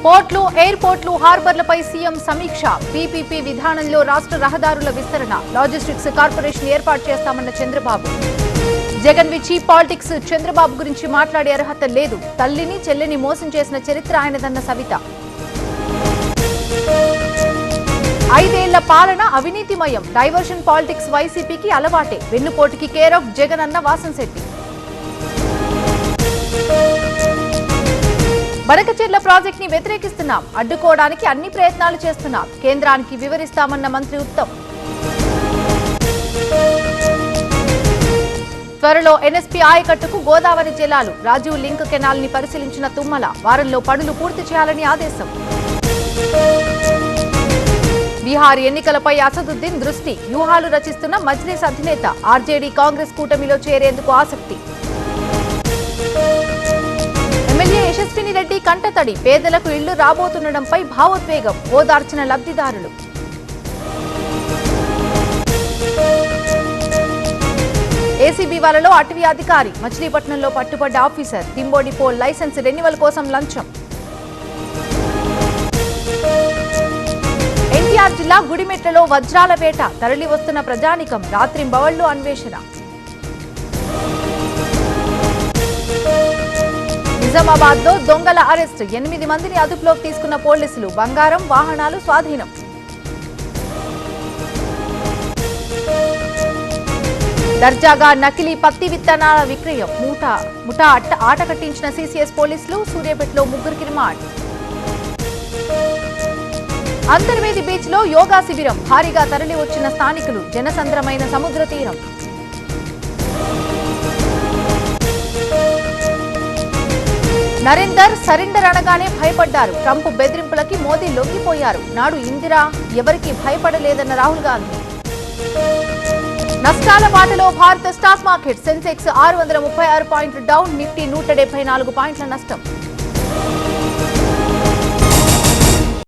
పోర్ట్లు, ఎయిర్పోర్ట్లు, హార్బర్లపై CM సమీక్ష. PPP విధానంలో రాష్ట్ర రహదారుల విస్తరణ, లాజిస్టిక్స్ కార్పొరేషన్ ఏర్పాటు చేస్తామన్న చంద్రబాబు. జగన్ వి చీప్ పాలిటిక్స్, చంద్రబాబు గురించి మాట్లాడే అర్హత లేదు. తల్లిని చెల్లిని మోసం చేసిన చరిత్ర ఆయనదన్న సవిత. 5 ఏళ్ల పాలన అవినీతిమయం, డైవర్షన్ పాలిటిక్స్ వైసీపీకి అలవాటే. వెన్నుపోటుకి కేర్ ఆఫ్ జగన్ అన్న వాసంశెట్టి. బనకచెర్ల ప్రాజెక్ట్ ని వ్యతిరేకిస్తున్నాం, అడ్డుకోవడానికి అన్ని ప్రయత్నాలు చేస్తున్నాం, కేంద్రానికి వివరిస్తామన్న మంత్రి ఉత్తమ్. త్వరలో ఎన్ఎస్పీ ఆయకట్టుకు గోదావరి జలాలు, రాజీవ్ లింక్ కెనాల్ ని పరిశీలించిన తుమ్మల. వారంలో పనులు పూర్తి చేయాలని ఆదేశం. బీహార్ ఎన్నికలపై అసదుద్దీన్ దృష్టి, వ్యూహాలు రచిస్తున్న మజ్లిస్ అధినేత. ఆర్జేడీ కాంగ్రెస్ కూటమిలో చేరేందుకు ఆసక్తి. ఎమ్మెల్యే యశస్విని రెడ్డి కంటతడి, పేదలకు ఇళ్లు రాబోతుండడంపై భావోద్వేగం, ఓదార్చిన లబ్ధిదారులు. ఏసీబీ వలలో అటవీ అధికారి, మచిలీపట్నంలో పట్టుబడ్డ ఆఫీసర్. తింబోడి పోల్ లైసెన్స్ రెన్యువల్ కోసం లంచం. ఎన్టీఆర్ జిల్లా గుడిమెట్లలో వజ్రాల వేట, తరలి వస్తున్న ప్రజానికం. రాత్రింబవళ్లు అన్వేషణ. నిజామాబాద్ లో దొంగల అరెస్ట్, 8 మందిని అదుపులోకి తీసుకున్న పోలీసులు. బంగారం, వాహనాలు స్వాధీనం. దర్జాగా నకిలీ పత్తి విత్తనాల విక్రయం, ముఠా ఆట కట్టించిన సీసీఎస్ పోలీసులు. సూర్యాపేటలో 3 రిమాండ్. అంతర్వేది బీచ్ లో యోగా శిబిరం, భారీగా తరలి వచ్చిన స్థానికులు. జనసంద్రమైన సముద్ర తీరం. నరేందర్ సరెండర్ అనగానే భయపడ్డారు. ట్రంప్ బెదిరింపులకి మోదీ లొంగిపోయారు. నాడు ఇందిరా ఎవరికి భయపడలేదన్న రాహుల్ గాంధీ. నష్టాల బాటలో భారత స్టాక్ మార్కెట్. సెన్సెక్స్ 636 పాయింట్లు డౌన్, నిఫ్టీ 174 పాయింట్ల నష్టం.